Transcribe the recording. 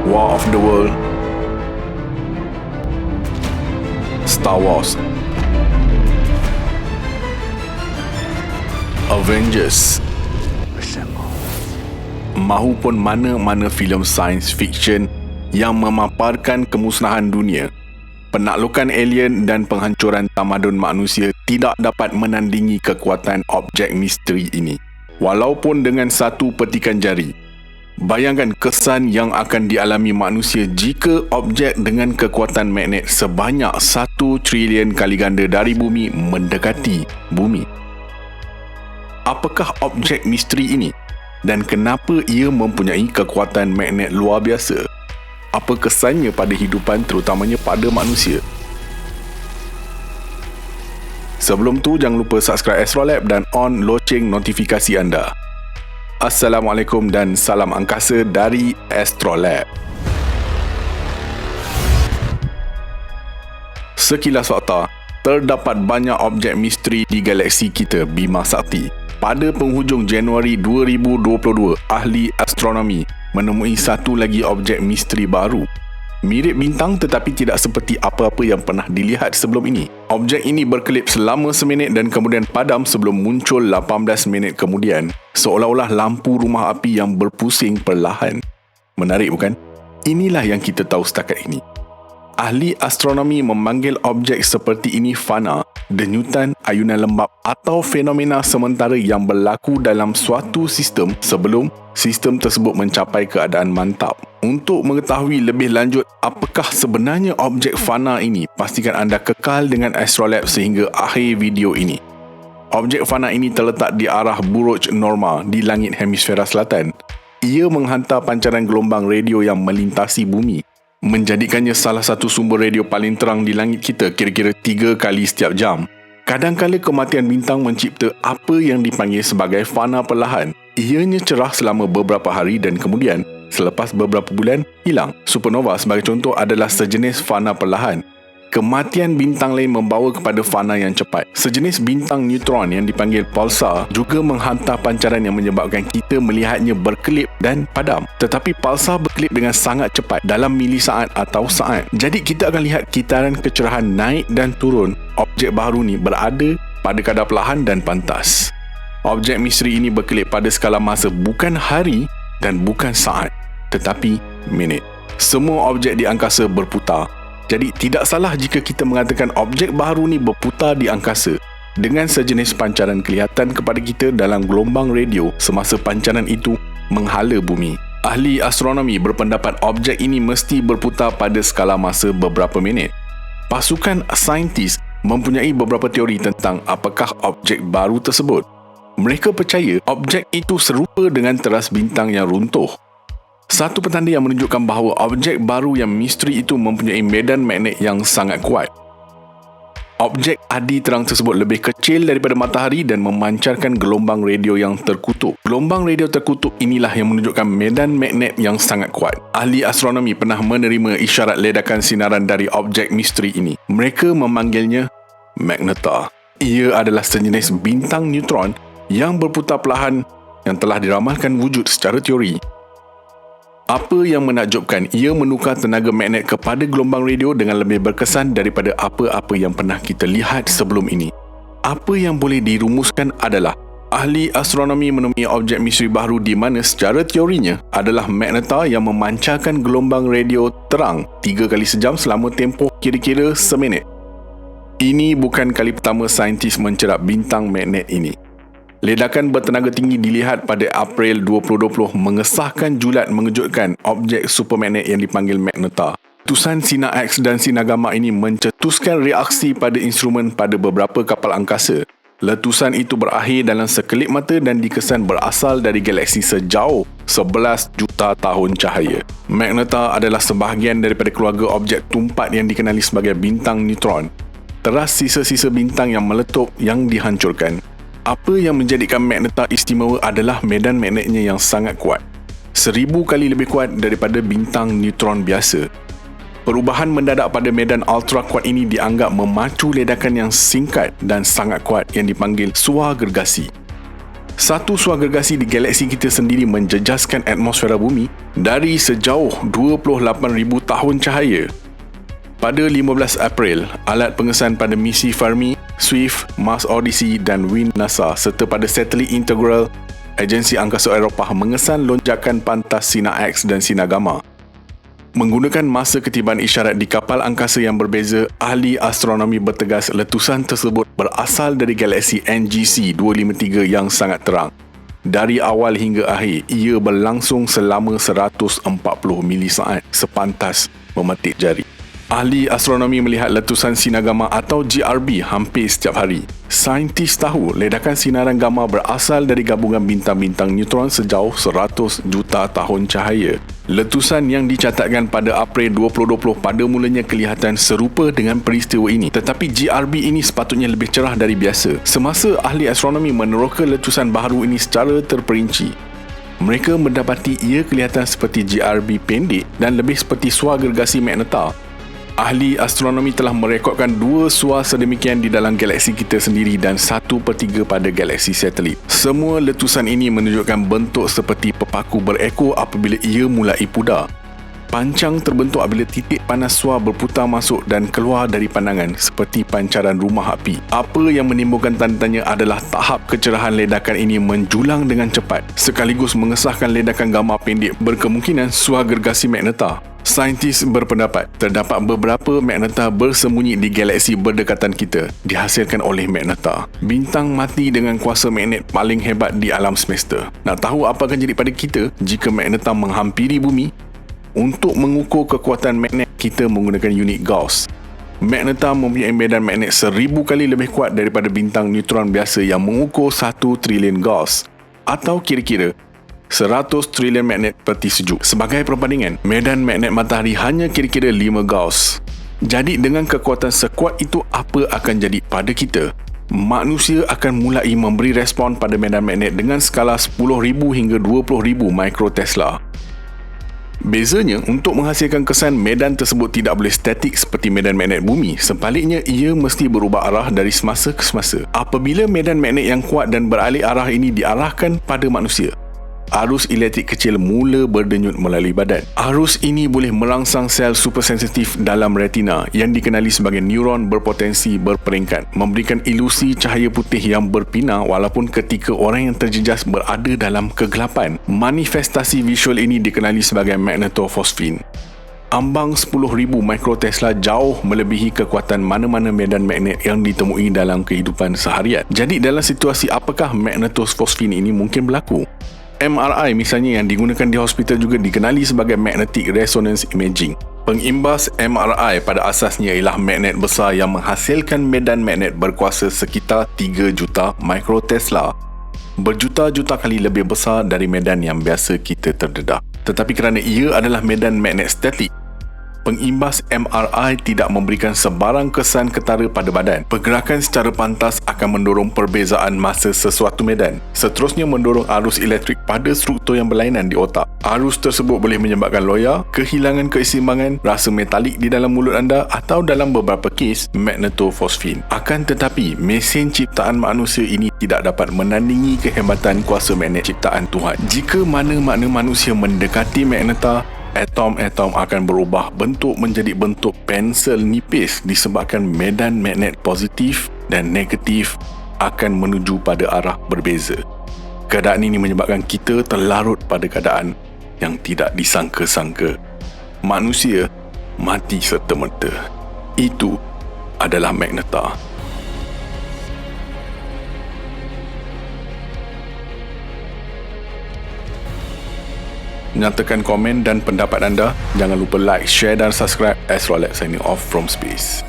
War of the World, Star Wars, Avengers, mahupun mana-mana filem science fiction yang memaparkan kemusnahan dunia, penaklukan alien dan penghancuran tamadun manusia tidak dapat menandingi kekuatan objek misteri ini. Walaupun dengan satu petikan jari, bayangkan kesan yang akan dialami manusia jika objek dengan kekuatan magnet sebanyak 1 trilion kali ganda dari bumi mendekati bumi. Apakah objek misteri ini dan kenapa ia mempunyai kekuatan magnet luar biasa? Apa kesannya pada hidupan, terutamanya pada manusia? Sebelum tu, jangan lupa subscribe Astrolab dan on loceng notifikasi anda. Assalamualaikum dan salam angkasa dari Astrolab. Sekilas fakta, terdapat banyak objek misteri di galaksi kita Bima Sakti. Pada penghujung Januari 2022, ahli astronomi menemui satu lagi objek misteri baru. Mirip bintang tetapi tidak seperti apa-apa yang pernah dilihat sebelum ini. Objek ini berkelip selama seminit dan kemudian padam sebelum muncul 18 minit kemudian, seolah-olah lampu rumah api yang berpusing perlahan. Menarik bukan? Inilah yang kita tahu setakat ini. Ahli astronomi memanggil objek seperti ini fana, denyutan, ayunan lembap atau fenomena sementara yang berlaku dalam suatu sistem sebelum sistem tersebut mencapai keadaan mantap. Untuk mengetahui lebih lanjut apakah sebenarnya objek fana ini, pastikan anda kekal dengan Astrolab sehingga akhir video ini. Objek fana ini terletak di arah Buruj Norma di langit hemisfera selatan. Ia menghantar pancaran gelombang radio yang melintasi bumi, menjadikannya salah satu sumber radio paling terang di langit kita kira-kira 3 kali setiap jam. Kadangkala kematian bintang mencipta apa yang dipanggil sebagai fana perlahan. Ianya cerah selama beberapa hari dan kemudian selepas beberapa bulan hilang. Supernova sebagai contoh adalah sejenis fana perlahan. Kematian bintang lain membawa kepada fana yang cepat. Sejenis bintang neutron yang dipanggil pulsar juga menghantar pancaran yang menyebabkan kita melihatnya berkelip dan padam. Tetapi pulsar berkelip dengan sangat cepat dalam milisaat atau saat. Jadi kita akan lihat kitaran kecerahan naik dan turun. Objek baru ni berada pada kadar perlahan dan pantas. Objek misteri ini berkelip pada skala masa bukan hari dan bukan saat, tetapi minit. Semua objek di angkasa berputar. Jadi tidak salah jika kita mengatakan objek baru ni berputar di angkasa dengan sejenis pancaran kelihatan kepada kita dalam gelombang radio semasa pancaran itu menghala bumi. Ahli astronomi berpendapat objek ini mesti berputar pada skala masa beberapa minit. Pasukan saintis mempunyai beberapa teori tentang apakah objek baru tersebut. Mereka percaya objek itu serupa dengan teras bintang yang runtuh. Satu petanda yang menunjukkan bahawa objek baru yang misteri itu mempunyai medan magnet yang sangat kuat. Objek adi terang tersebut lebih kecil daripada matahari dan memancarkan gelombang radio yang terkutuk. Gelombang radio terkutuk inilah yang menunjukkan medan magnet yang sangat kuat. Ahli astronomi pernah menerima isyarat ledakan sinaran dari objek misteri ini. Mereka memanggilnya magneta. Ia adalah sejenis bintang neutron yang berputar perlahan yang telah diramalkan wujud secara teori. Apa yang menakjubkan, ia menukar tenaga magnet kepada gelombang radio dengan lebih berkesan daripada apa-apa yang pernah kita lihat sebelum ini. Apa yang boleh dirumuskan adalah ahli astronomi menemui objek misteri baru di mana secara teorinya adalah magneta yang memancarkan gelombang radio terang 3 kali sejam selama tempoh kira-kira seminit. Ini bukan kali pertama saintis mencerap bintang magnet ini. Ledakan bertenaga tinggi dilihat pada April 2020 mengesahkan julat mengejutkan objek supermagnet yang dipanggil magneta. Letusan sinar X dan sinar gamma ini mencetuskan reaksi pada instrumen pada beberapa kapal angkasa. Letusan itu berakhir dalam sekelip mata dan dikesan berasal dari galaksi sejauh 11 juta tahun cahaya. Magneta adalah sebahagian daripada keluarga objek tumpat yang dikenali sebagai bintang neutron. Teras sisa-sisa bintang yang meletup yang dihancurkan. Apa yang menjadikan magneta istimewa adalah medan magnetnya yang sangat kuat. 1000 kali lebih kuat daripada bintang neutron biasa. Perubahan mendadak pada medan ultra kuat ini dianggap memacu ledakan yang singkat dan sangat kuat yang dipanggil suar gergasi. Satu suar gergasi di galaksi kita sendiri menjejaskan atmosfera bumi dari sejauh 28,000 tahun cahaya. Pada 15 April, alat pengesan pada misi Fermi, Swift, Mars Odyssey dan WIN NASA serta pada satelit integral Agensi Angkasa Eropah mengesan lonjakan pantas sinar X dan sinar gamma. Menggunakan masa ketibaan isyarat di kapal angkasa yang berbeza, ahli astronomi bertegas letusan tersebut berasal dari galaksi NGC 253 yang sangat terang. Dari awal hingga akhir, ia berlangsung selama 140 milisaat sepantas memetik jari. Ahli astronomi melihat letusan sinar gamma atau GRB hampir setiap hari. Saintis tahu ledakan sinaran gamma berasal dari gabungan bintang-bintang neutron sejauh 100 juta tahun cahaya. Letusan yang dicatatkan pada April 2020 pada mulanya kelihatan serupa dengan peristiwa ini, tetapi GRB ini sepatutnya lebih cerah dari biasa. Semasa ahli astronomi meneroka letusan baharu ini secara terperinci, mereka mendapati ia kelihatan seperti GRB pendek dan lebih seperti suar gergasi magneta. Ahli astronomi telah merekodkan 2 suar sedemikian di dalam galaksi kita sendiri dan 1/3 pada galaksi satelit. Semua letusan ini menunjukkan bentuk seperti pepaku berekor apabila ia mulai pudar. Pancang terbentuk apabila titik panas suar berputar masuk dan keluar dari pandangan seperti pancaran rumah api. Apa yang menimbulkan tanda tanya adalah tahap kecerahan ledakan ini menjulang dengan cepat sekaligus mengesahkan ledakan gamma pendek berkemungkinan suar gergasi magneta. Saintis berpendapat terdapat beberapa magneta bersembunyi di galaksi berdekatan kita dihasilkan oleh magneta, bintang mati dengan kuasa magnet paling hebat di alam semesta. Nak tahu apa akan jadi pada kita jika magneta menghampiri bumi? Untuk mengukur kekuatan magnet, kita menggunakan unit Gauss. Magneta mempunyai medan magnet 1000 kali lebih kuat daripada bintang neutron biasa yang mengukur 1 trilion Gauss, atau kira-kira 100 trilion magnet peti sejuk. Sebagai perbandingan, medan magnet matahari hanya kira-kira 5 Gauss. Jadi dengan kekuatan sekuat itu, apa akan jadi pada kita? Manusia akan mulai memberi respon pada medan magnet dengan skala 10,000 hingga 20,000 mikrotesla. Bezanya, untuk menghasilkan kesan, medan tersebut tidak boleh statik seperti medan magnet bumi. Sebaliknya, ia mesti berubah arah dari semasa ke semasa. Apabila medan magnet yang kuat dan beralih arah ini diarahkan pada manusia, arus elektrik kecil mula berdenyut melalui badan. Arus ini boleh merangsang sel supersensitif dalam retina yang dikenali sebagai neuron berpotensi berperingkat, memberikan ilusi cahaya putih yang berpinar walaupun ketika orang yang terjejas berada dalam kegelapan. Manifestasi visual ini dikenali sebagai magnetofosfin. Ambang 10,000 mikrotesla jauh melebihi kekuatan mana-mana medan magnet yang ditemui dalam kehidupan seharian. Jadi dalam situasi apakah magnetofosfin ini mungkin berlaku? MRI misalnya yang digunakan di hospital juga dikenali sebagai Magnetic Resonance Imaging. Pengimbas MRI pada asasnya ialah magnet besar yang menghasilkan medan magnet berkuasa sekitar 3 juta mikrotesla, berjuta-juta kali lebih besar dari medan yang biasa kita terdedah. Tetapi kerana ia adalah medan magnet statik, pengimbas MRI tidak memberikan sebarang kesan ketara pada badan. Pergerakan secara pantas akan mendorong perbezaan masa sesuatu medan. Seterusnya mendorong arus elektrik pada struktur yang berlainan di otak. Arus tersebut boleh menyebabkan loya, kehilangan keseimbangan, rasa metalik di dalam mulut anda atau dalam beberapa kes, magnetofosfin. Akan tetapi, mesin ciptaan manusia ini tidak dapat menandingi kehebatan kuasa magnet ciptaan Tuhan. Jika mana-mana manusia mendekati magneta, atom-atom akan berubah bentuk menjadi bentuk pensel nipis disebabkan medan magnet positif dan negatif akan menuju pada arah berbeza. Keadaan ini menyebabkan kita terlarut pada keadaan yang tidak disangka-sangka. Manusia mati serta-merta. Itu adalah magneta. Nyatakan komen dan pendapat anda. Jangan lupa like, share dan subscribe. Astrolab signing off from space.